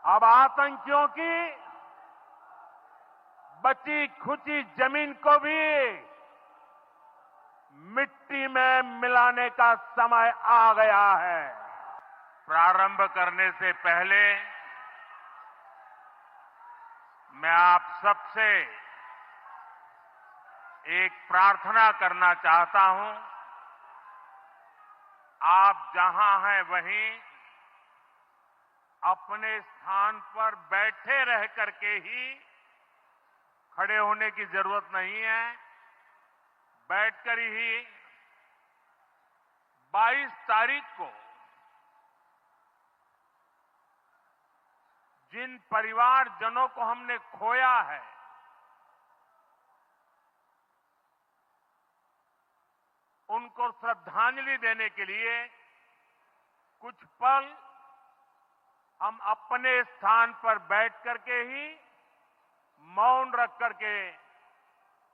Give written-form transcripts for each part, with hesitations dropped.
अब आतंकियों की बची खुची जमीन को भी मिट्टी में मिलाने का समय आ गया है। प्रारंभ करने से पहले मैं आप सबसे एक प्रार्थना करना चाहता हूं। आप जहां हैं वहीं अपने स्थान पर बैठे रह करके ही, खड़े होने की जरूरत नहीं है, बैठकर ही 22 तारीख को जिन परिवारजनों को हमने खोया है, उनको श्रद्धांजलि देने के लिए कुछ पल हम अपने स्थान पर बैठ करके ही मौन रख करके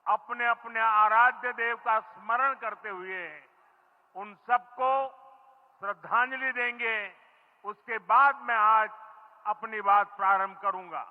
अपने अपने आराध्य देव का स्मरण करते हुए उन सबको श्रद्धांजलि देंगे। उसके बाद मैं आज अपनी बात प्रारंभ करूंगा।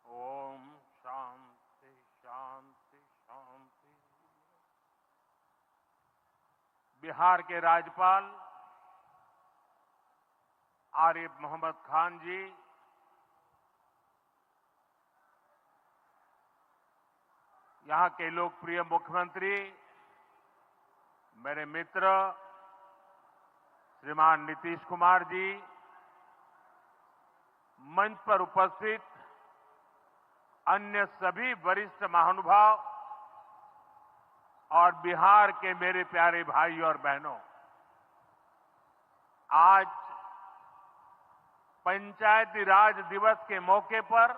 ओम शांति शांति शांति। बिहार के राज्यपाल आरिफ मोहम्मद खान जी, यहां के लोकप्रिय मुख्यमंत्री मेरे मित्र श्रीमान नीतीश कुमार जी, मंच पर उपस्थित अन्य सभी वरिष्ठ महानुभाव और बिहार के मेरे प्यारे भाई और बहनों, आज पंचायती राज दिवस के मौके पर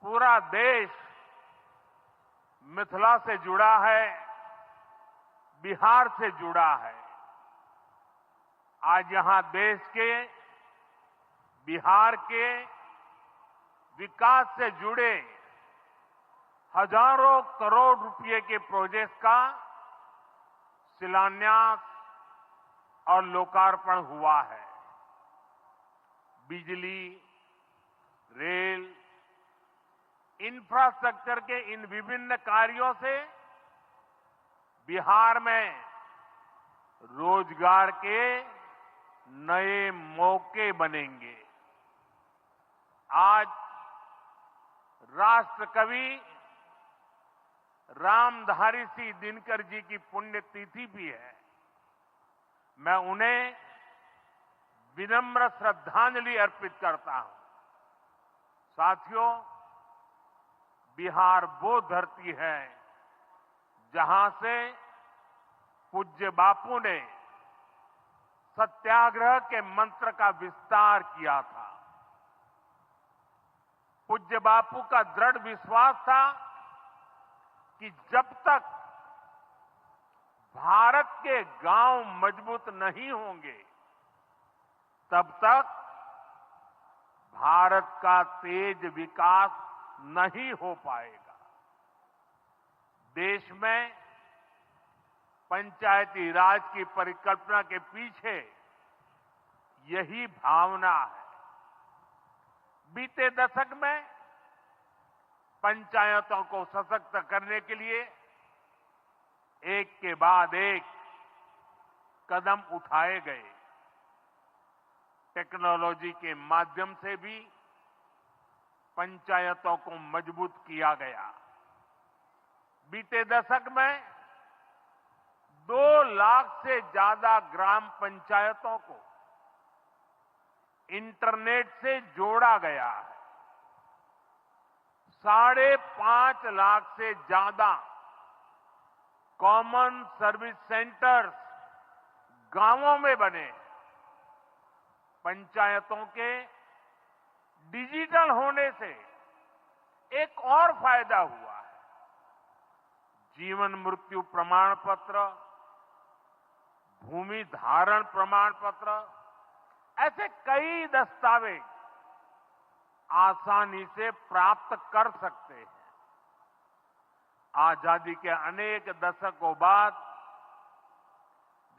पूरा देश मिथिला से जुड़ा है, बिहार से जुड़ा है। आज यहां देश के, बिहार के विकास से जुड़े हजारों करोड़ रुपए के प्रोजेक्ट का शिलान्यास और लोकार्पण हुआ है। बिजली, रेल, इंफ्रास्ट्रक्चर के इन विभिन्न कार्यों से बिहार में रोजगार के नए मौके बनेंगे। आज राष्ट्र कवि रामधारी सिंह दिनकर जी की पुण्यतिथि भी है। मैं उन्हें विनम्र श्रद्धांजलि अर्पित करता हूं। साथियों, बिहार वो धरती है जहां से पूज्य बापू ने सत्याग्रह के मंत्र का विस्तार किया था। पूज्य बापू का दृढ़ विश्वास था कि जब तक भारत के गांव मजबूत नहीं होंगे, तब तक भारत का तेज विकास नहीं हो पाएगा। देश में पंचायती राज की परिकल्पना के पीछे यही भावना है। बीते दशक में पंचायतों को सशक्त करने के लिए एक के बाद एक कदम उठाए गए। टेक्नोलॉजी के माध्यम से भी पंचायतों को मजबूत किया गया। बीते दशक में 2 लाख से ज्यादा ग्राम पंचायतों को इंटरनेट से जोड़ा गया है। 5.5 लाख से ज्यादा कॉमन सर्विस सेंटर्स गांवों में बने। पंचायतों के डिजिटल होने से एक और फायदा हुआ है। जीवन मृत्यु प्रमाण पत्र, भूमि धारण प्रमाण पत्र, ऐसे कई दस्तावेज आसानी से प्राप्त कर सकते हैं। आजादी के अनेक दशकों बाद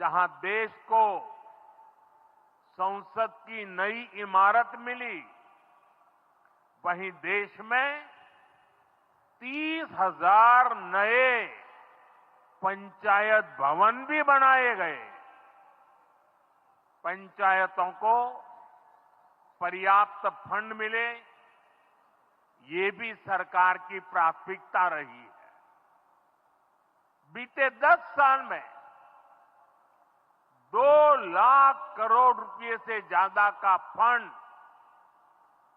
जहां देश को संसद की नई इमारत मिली, वहीं देश में 30,000 नए पंचायत भवन भी बनाए गए। पंचायतों को पर्याप्त फंड मिले, ये भी सरकार की प्राथमिकता रही है। बीते 10 साल में 2 लाख करोड़ रुपए से ज्यादा का फंड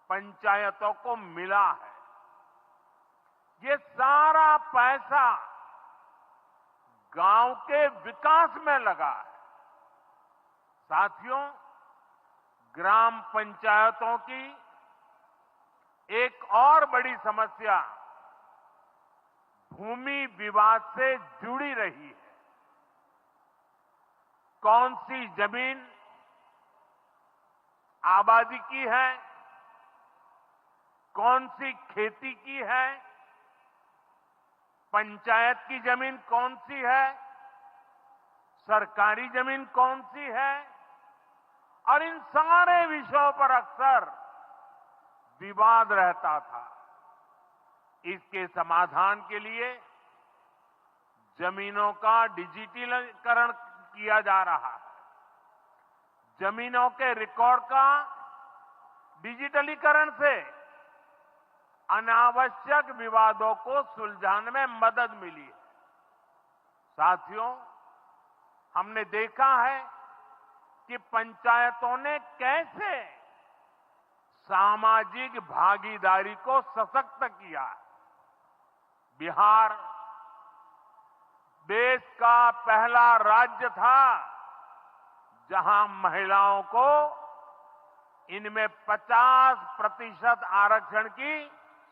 पंचायतों को मिला है। ये सारा पैसा गांव के विकास में लगा है। साथियों, ग्राम पंचायतों की एक और बड़ी समस्या भूमि विवाद से जुड़ी रही है। कौन सी जमीन आबादी की है, कौन सी खेती की है, पंचायत की जमीन कौन सी है, सरकारी जमीन कौन सी है, और इन सारे विषयों पर अक्सर विवाद रहता था। इसके समाधान के लिए जमीनों का डिजिटलीकरण किया जा रहा है। जमीनों के रिकॉर्ड का डिजिटलीकरण से अनावश्यक विवादों को सुलझाने में मदद मिली है। साथियों, हमने देखा है कि पंचायतों ने कैसे सामाजिक भागीदारी को सशक्त किया। बिहार देश का पहला राज्य था जहां महिलाओं को इनमें 50% आरक्षण की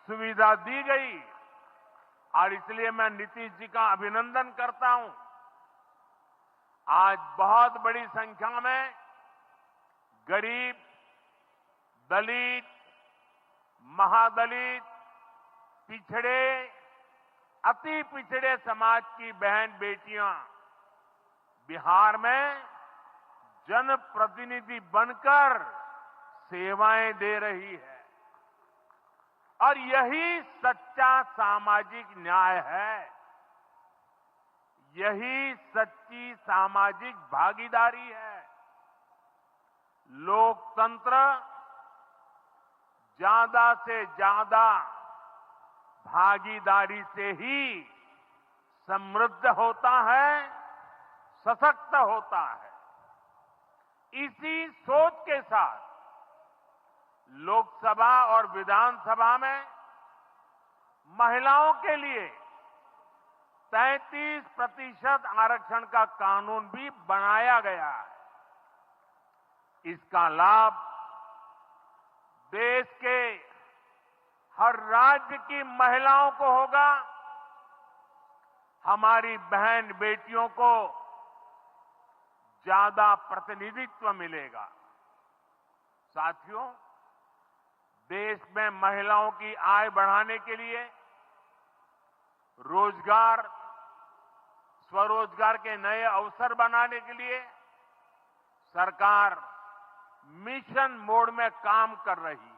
सुविधा दी गई, और इसलिए मैं नीतीश जी का अभिनंदन करता हूं। आज बहुत बड़ी संख्या में गरीब, दलित, महादलित, पिछड़े, अति पिछड़े समाज की बहन बेटियां बिहार में जनप्रतिनिधि बनकर सेवाएं दे रही है, और यही सच्चा सामाजिक न्याय है। यही सच्ची सामाजिक भागीदारी है। लोकतंत्र ज्यादा से ज्यादा भागीदारी से ही समृद्ध होता है, सशक्त होता है। इसी सोच के साथ लोकसभा और विधानसभा में महिलाओं के लिए 33% आरक्षण का कानून भी बनाया गया है। इसका लाभ देश के हर राज्य की महिलाओं को होगा। हमारी बहन बेटियों को ज्यादा प्रतिनिधित्व मिलेगा। साथियों, देश में महिलाओं की आय बढ़ाने के लिए रोजगार, स्वरोजगार के नए अवसर बनाने के लिए सरकार मिशन मोड में काम कर रही है।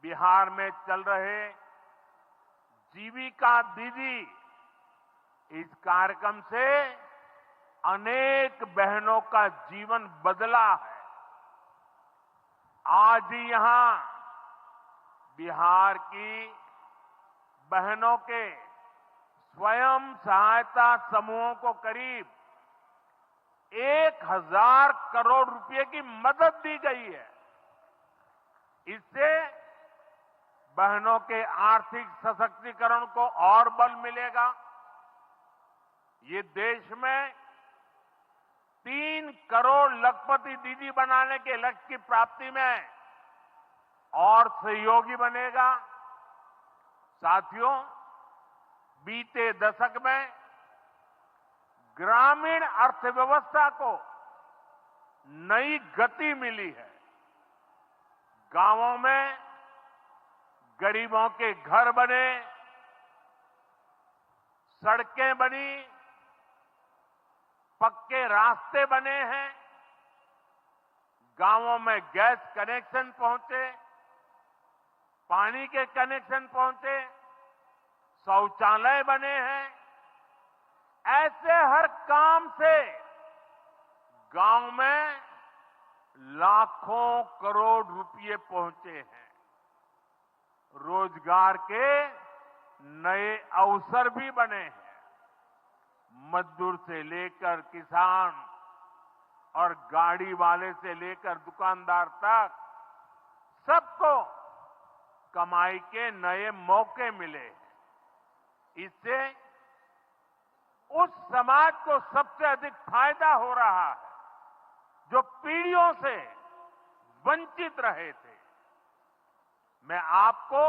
बिहार में चल रहे जीविका दीदी इस कार्यक्रम से अनेक बहनों का जीवन बदला है। आज ही यहां बिहार की बहनों के स्वयं सहायता समूहों को करीब 1,000 करोड़ रुपए की मदद दी गई है। इससे बहनों के आर्थिक सशक्तिकरण को और बल मिलेगा। ये देश में 3 करोड़ लखपति दीदी बनाने के लक्ष्य की प्राप्ति में और सहयोगी बनेगा। साथियों, बीते दशक में ग्रामीण अर्थव्यवस्था को नई गति मिली है। गांवों में गरीबों के घर बने, सड़कें बनी, पक्के रास्ते बने हैं, गांवों में गैस कनेक्शन पहुंचे, पानी के कनेक्शन पहुंचे, शौचालय बने हैं। ऐसे हर काम से गांव में लाखों करोड़ रुपए पहुंचे हैं। रोजगार के नए अवसर भी बने हैं। मजदूर से लेकर किसान और गाड़ी वाले से लेकर दुकानदार तक सबको कमाई के नए मौके मिले हैं। इससे उस समाज को सबसे अधिक फायदा हो रहा है जो पीढ़ियों से वंचित रहे थे। मैं आपको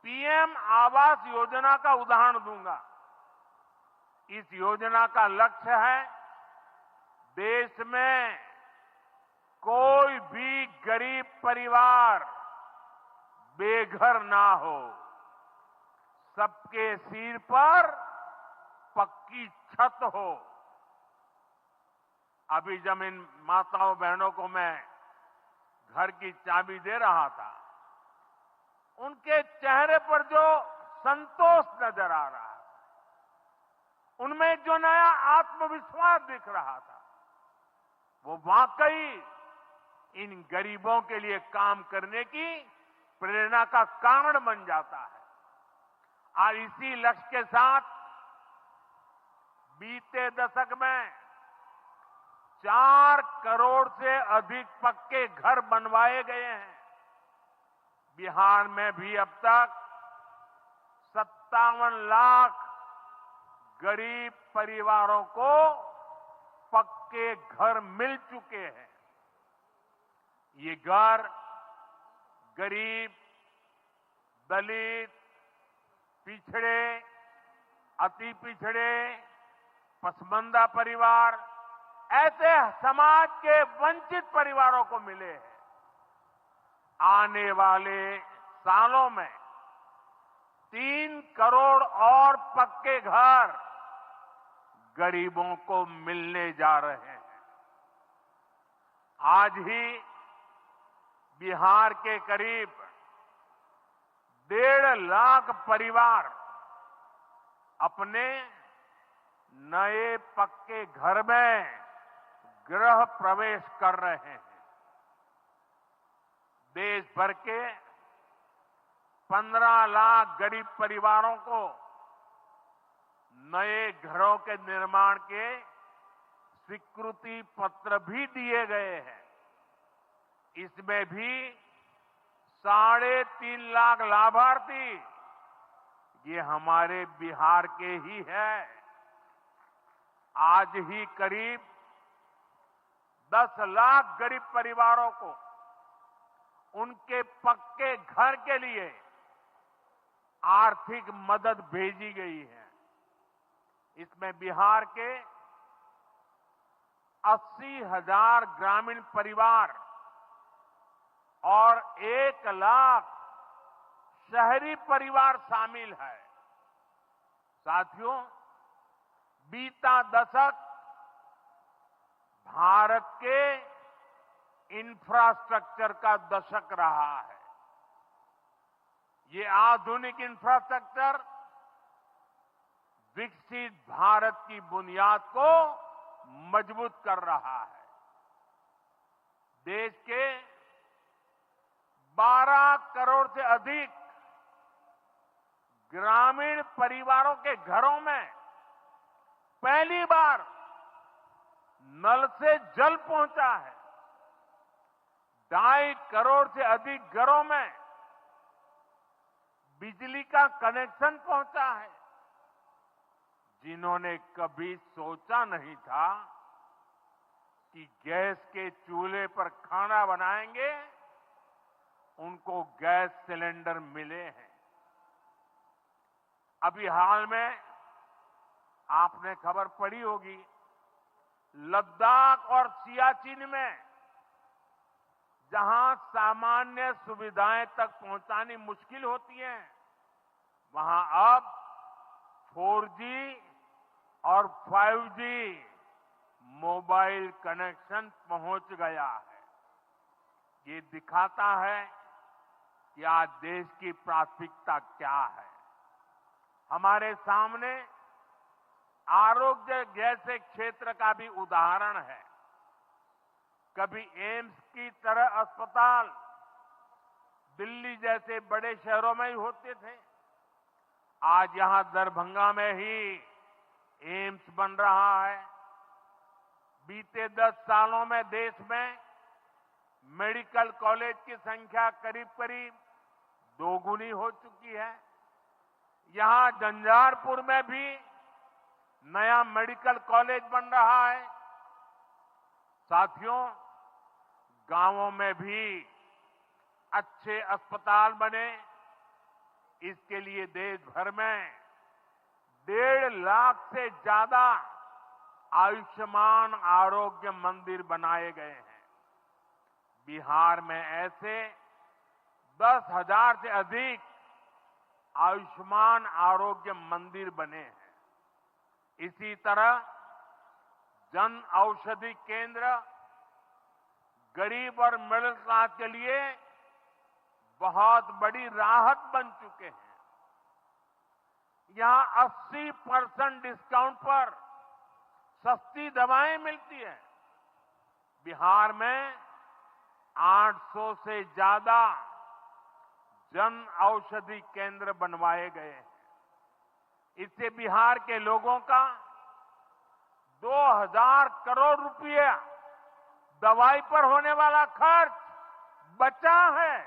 पीएम आवास योजना का उदाहरण दूंगा। इस योजना का लक्ष्य है देश में कोई भी गरीब परिवार बेघर ना हो, सबके सिर पर पक्की छत हो। अभी जब इन माताओं बहनों को मैं घर की चाबी दे रहा था, उनके चेहरे पर जो संतोष नजर आ रहा था, उनमें जो नया आत्मविश्वास दिख रहा था, वो वाकई इन गरीबों के लिए काम करने की प्रेरणा का कारण बन जाता है। और इसी लक्ष्य के साथ बीते दशक में 4 करोड़ से अधिक पक्के घर बनवाए गए हैं। बिहार में भी अब तक 57 लाख गरीब परिवारों को पक्के घर मिल चुके हैं। ये घर गरीब, दलित, पिछड़े, अति पिछड़े, पसमानदा परिवार, ऐसे समाज के वंचित परिवारों को मिले हैं। आने वाले सालों में 3 करोड़ और पक्के घर गरीबों को मिलने जा रहे हैं। आज ही बिहार के करीब 1.5 लाख परिवार अपने नए पक्के घर में गृह प्रवेश कर रहे हैं। देश भर के 15 लाख गरीब परिवारों को नए घरों के निर्माण के स्वीकृति पत्र भी दिए गए हैं। इसमें भी 3.5 लाख लाभार्थी ये हमारे बिहार के ही हैं। आज ही करीब 10 लाख गरीब परिवारों को उनके पक्के घर के लिए आर्थिक मदद भेजी गई है। इसमें बिहार के 80,000 ग्रामीण परिवार और 1 लाख शहरी परिवार शामिल है। साथियों, बीता दशक भारत के इंफ्रास्ट्रक्चर का दशक रहा है। ये आधुनिक इंफ्रास्ट्रक्चर विकसित भारत की बुनियाद को मजबूत कर रहा है। देश के 12 करोड़ से अधिक ग्रामीण परिवारों के घरों में पहली बार नल से जल पहुंचा है। 2.5 करोड़ से अधिक घरों में बिजली का कनेक्शन पहुंचा है। जिन्होंने कभी सोचा नहीं था कि गैस के चूल्हे पर खाना बनाएंगे उनको गैस सिलेंडर मिले हैं। अभी हाल में आपने खबर पढ़ी होगी, लद्दाख और सियाचिन में जहां सामान्य सुविधाएं तक पहुंचानी मुश्किल होती हैं, वहां अब 4G और 5G मोबाइल कनेक्शन पहुंच गया है। ये दिखाता है कि आज देश की प्राथमिकता क्या है। हमारे सामने आरोग्य जैसे क्षेत्र का भी उदाहरण है। कभी एम्स की तरह अस्पताल दिल्ली जैसे बड़े शहरों में ही होते थे, आज यहां दरभंगा में ही एम्स बन रहा है। बीते 10 सालों में देश में मेडिकल कॉलेज की संख्या करीब करीब 2 गुनी हो चुकी है। यहां झंझारपुर में भी नया मेडिकल कॉलेज बन रहा है। साथियों, गांवों में भी अच्छे अस्पताल बने, इसके लिए देश भर में 1.5 लाख से ज्यादा आयुष्मान आरोग्य मंदिर बनाए गए हैं। बिहार में ऐसे 10,000 से अधिक आयुष्मान आरोग्य मंदिर बने हैं। इसी तरह जन औषधि केंद्र गरीब और मिडिल क्लास के लिए बहुत बड़ी राहत बन चुके हैं। यहां 80% डिस्काउंट पर सस्ती दवाएं मिलती हैं। बिहार में 800 से ज्यादा जन औषधि केंद्र बनवाए गए हैं। इससे बिहार के लोगों का 2,000 करोड़ रुपया दवाई पर होने वाला खर्च बचा है।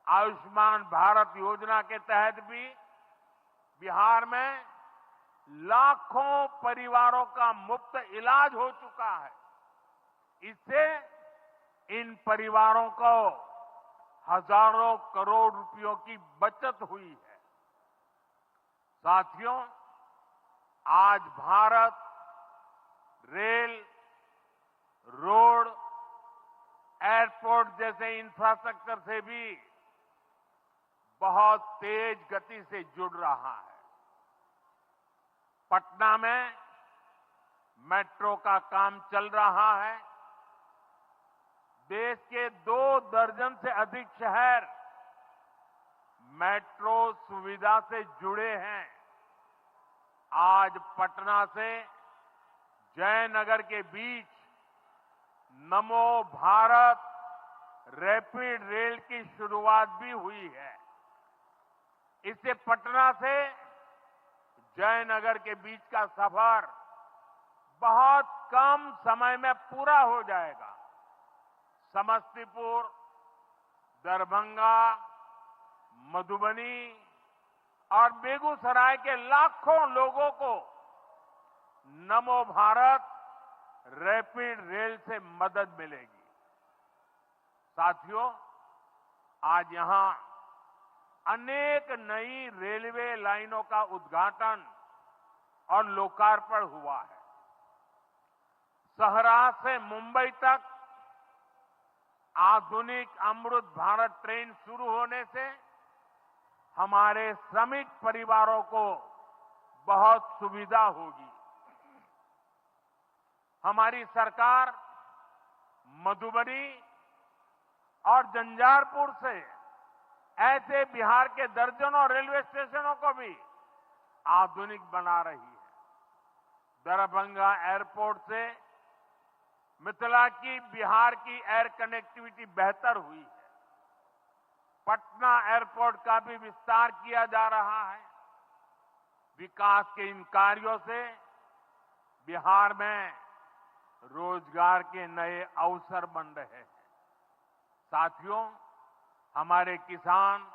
आयुष्मान भारत योजना के तहत भी बिहार में लाखों परिवारों का मुफ्त इलाज हो चुका है। इससे इन परिवारों को हजारों करोड़ रुपयों की बचत हुई है। साथियों, आज भारत रेल, रोड, एयरपोर्ट जैसे इंफ्रास्ट्रक्चर से भी बहुत तेज गति से जुड़ रहा है। पटना में मेट्रो का काम चल रहा है। देश के 2 दर्जन से अधिक शहर मेट्रो सुविधा से जुड़े हैं। आज पटना से जयनगर के बीच नमो भारत रैपिड रेल की शुरुआत भी हुई है। इससे पटना से जयनगर के बीच का सफर बहुत कम समय में पूरा हो जाएगा। समस्तीपुर, दरभंगा, मधुबनी और बेगूसराय के लाखों लोगों को नमो भारत रैपिड रेल से मदद मिलेगी। साथियों, आज यहां अनेक नई रेलवे लाइनों का उद्घाटन और लोकार्पण हुआ है। सहरा से मुंबई तक आधुनिक अमृत भारत ट्रेन शुरू होने से हमारे श्रमिक परिवारों को बहुत सुविधा होगी। हमारी सरकार मधुबनी और झंझारपुर से ऐसे बिहार के दर्जनों रेलवे स्टेशनों को भी आधुनिक बना रही है। दरभंगा एयरपोर्ट से मिथिला की बिहार की एयर कनेक्टिविटी बेहतर हुई है। पटना एयरपोर्ट का भी विस्तार किया जा रहा है। विकास के इन कार्यों से बिहार में रोजगार के नए अवसर बन रहे हैं। साथियों, हमारे किसान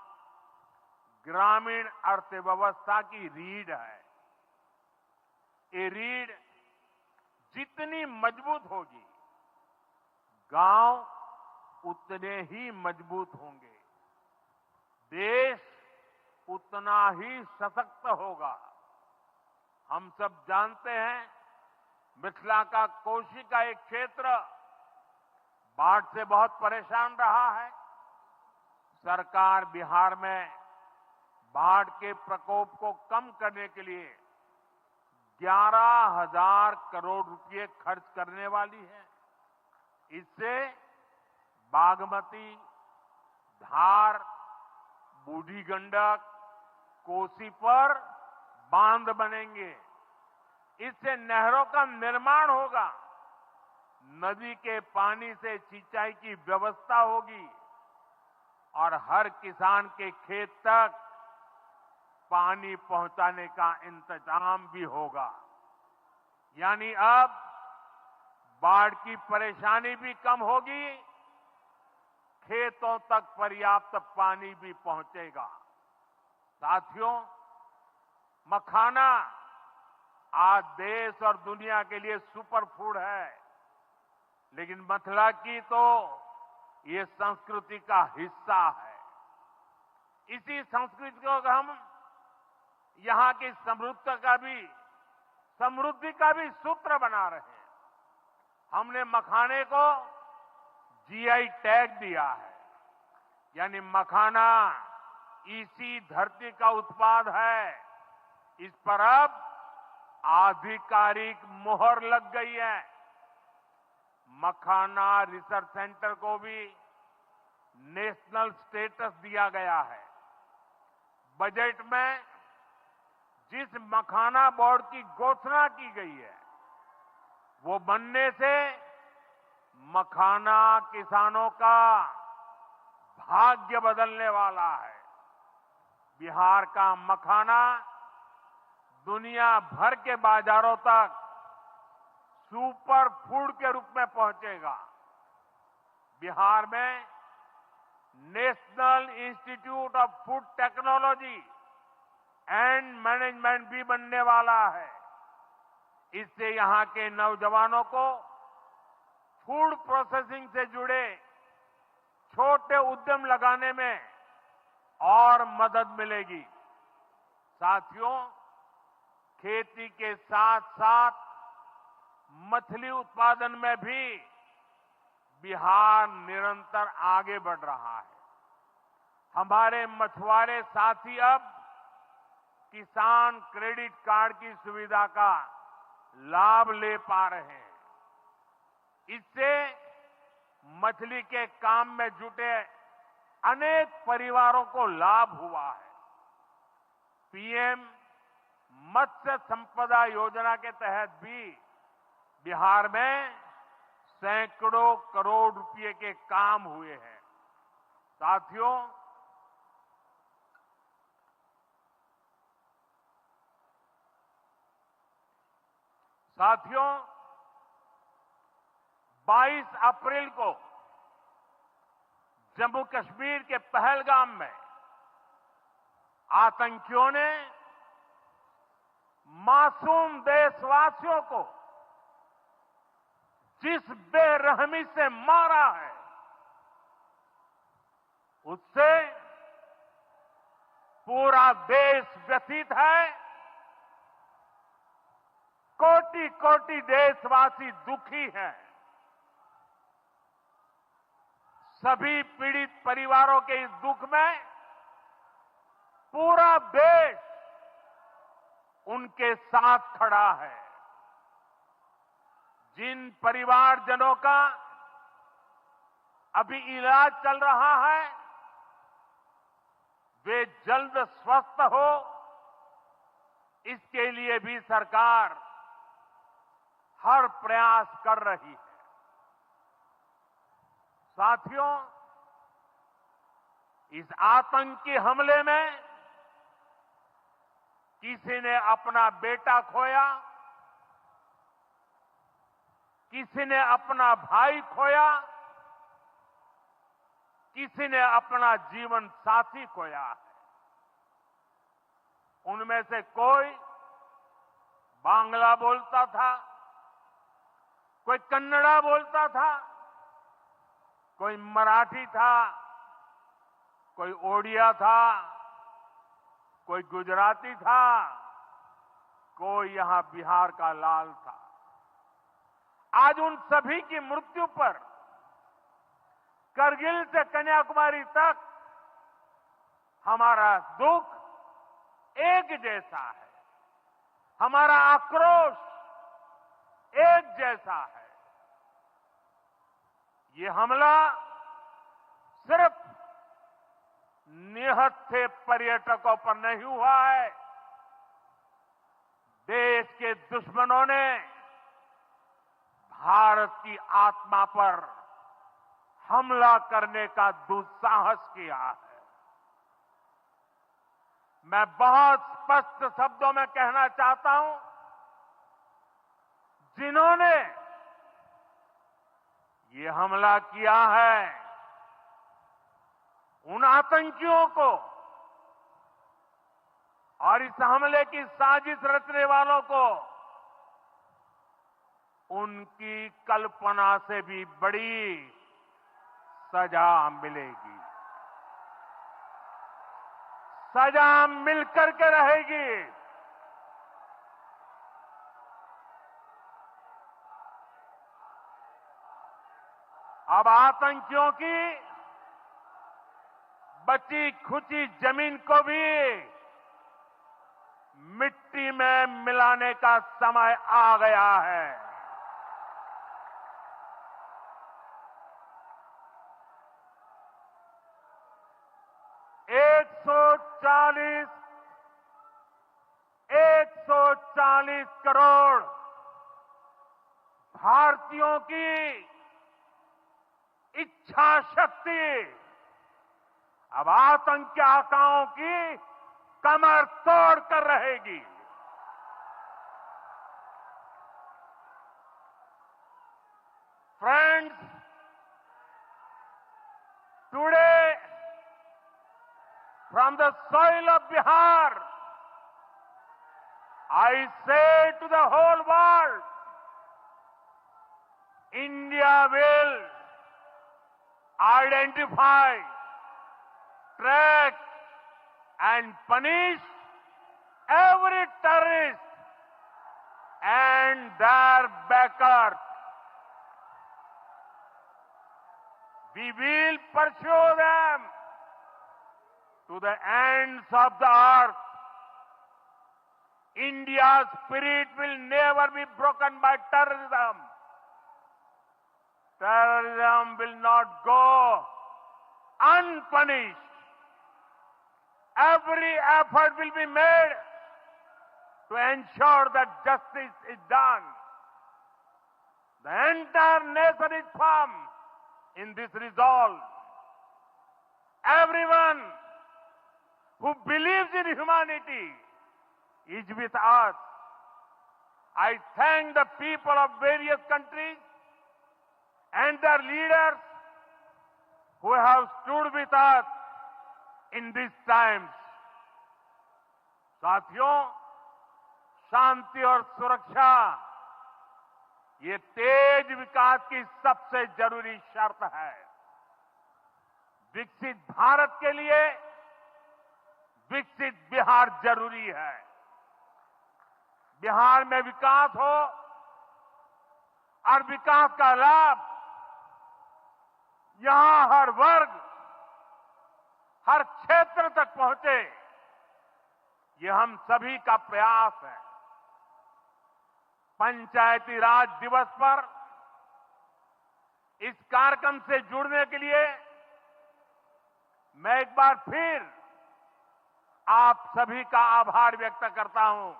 ग्रामीण अर्थव्यवस्था की रीढ़ है। ये रीढ़ जितनी मजबूत होगी, गांव उतने ही मजबूत होंगे, देश उतना ही सशक्त होगा। हम सब जानते हैं, मिथिला का कोशी का एक क्षेत्र बाढ़ से बहुत परेशान रहा है। सरकार बिहार में बाढ़ के प्रकोप को कम करने के लिए 11,000 करोड़ रुपए खर्च करने वाली है। इससे बागमती, धार, बूढ़ी गंडक, कोसी पर बांध बनेंगे। इससे नहरों का निर्माण होगा, नदी के पानी से सिंचाई की व्यवस्था होगी और हर किसान के खेत तक पानी पहुंचाने का इंतजाम भी होगा। यानी अब बाढ़ की परेशानी भी कम होगी, खेतों तक पर्याप्त पानी भी पहुंचेगा। साथियों, मखाना आज देश और दुनिया के लिए सुपर फूड है, लेकिन मिथिला की तो ये संस्कृति का हिस्सा है। इसी संस्कृति को हम यहां की समृद्धि का भी सूत्र बना रहे हैं। हमने मखाने को जीआई टैग दिया है, यानी मखाना इसी धरती का उत्पाद है। इस पर अब आधिकारिक मोहर लग गई है। मखाना रिसर्च सेंटर को भी नेशनल स्टेटस दिया गया है। बजट में जिस मखाना बोर्ड की घोषणा की गई है, वो बनने से मखाना किसानों का भाग्य बदलने वाला है। बिहार का मखाना दुनिया भर के बाजारों तक सुपर फूड के रूप में पहुंचेगा। बिहार में national institute of food technology and management भी बनने वाला है। इससे यहां के नौजवानों को फूड प्रोसेसिंग से जुड़े छोटे उद्यम लगाने में और मदद मिलेगी। साथियों, खेती के साथ साथ मछली उत्पादन में भी बिहार निरंतर आगे बढ़ रहा है। हमारे मछुआरे साथी अब किसान क्रेडिट कार्ड की सुविधा का लाभ ले पा रहे हैं। इससे मछली के काम में जुटे अनेक परिवारों को लाभ हुआ है। पीएम मत्स्य संपदा योजना के तहत भी बिहार में सैकड़ों करोड़ रुपए के काम हुए हैं। साथियों, साथियों 22 अप्रैल को जम्मू कश्मीर के पहलगाम में आतंकियों ने मासूम देशवासियों को जिस बेरहमी से मारा है, उससे पूरा देश व्यथित है। कोटि कोटि देशवासी दुखी हैं। सभी पीड़ित परिवारों के इस दुख में पूरा देश उनके साथ खड़ा है। जिन परिवारजनों का अभी इलाज चल रहा है, वे जल्द स्वस्थ हो, इसके लिए भी सरकार हर प्रयास कर रही है। साथियों, इस आतंकी हमले में किसी ने अपना बेटा खोया, किसी ने अपना भाई खोया, किसी ने अपना जीवन साथी खोया है। उनमें से कोई बांग्ला बोलता था, कोई कन्नड़ा बोलता था, कोई मराठी था, कोई ओडिया था, कोई गुजराती था, कोई यहां बिहार का लाल था। आज उन सभी की मृत्यु पर करगिल से कन्याकुमारी तक हमारा दुख एक जैसा है, हमारा आक्रोश एक जैसा है। ये हमला सिर्फ निहत्थे पर्यटकों पर नहीं हुआ है, देश के दुश्मनों ने भारत की आत्मा पर हमला करने का दुस्साहस किया है। मैं बहुत स्पष्ट शब्दों में कहना चाहता हूं, जिन्होंने ये हमला किया है, उन आतंकियों को और इस हमले की साजिश रचने वालों को उनकी कल्पना से भी बड़ी सजा मिलेगी, सजा मिलकर के रहेगी। अब आतंकियों की बची खुची जमीन को भी मिट्टी में मिलाने का समय आ गया है। एक सौ चालीस करोड़ भारतीयों की इच्छा शक्ति अब आतंकी आकाओं की कमर तोड़ कर रहेगी। Friends, today from the soil of Bihar, I say to the whole world, India will identify, track and punish every terrorist and their backers. We will pursue them to the ends of the earth. India's spirit will never be broken by terrorism. Terrorism will not go unpunished. Every effort will be made to ensure that justice is done. The entire nation is firm in this resolve. Everyone who believes in humanity is with us. I thank the people of various countries and their leaders who have stood with us in these times. साथियों, शांति और सुरक्षा ये तेज विकास की सबसे जरूरी शर्त है। विकसित भारत के लिए विकसित बिहार जरूरी है। बिहार में विकास हो और विकास का लाभ यहां हर वर्ग, हर क्षेत्र तक पहुंचे, ये हम सभी का प्रयास है। पंचायती राज दिवस पर इस कार्यक्रम से जुड़ने के लिए मैं एक बार फिर आप सभी का आभार व्यक्त करता हूं।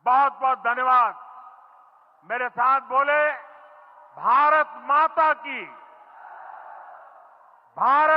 बहुत बहुत धन्यवाद। मेरे साथ बोले, भारत माता की, भारत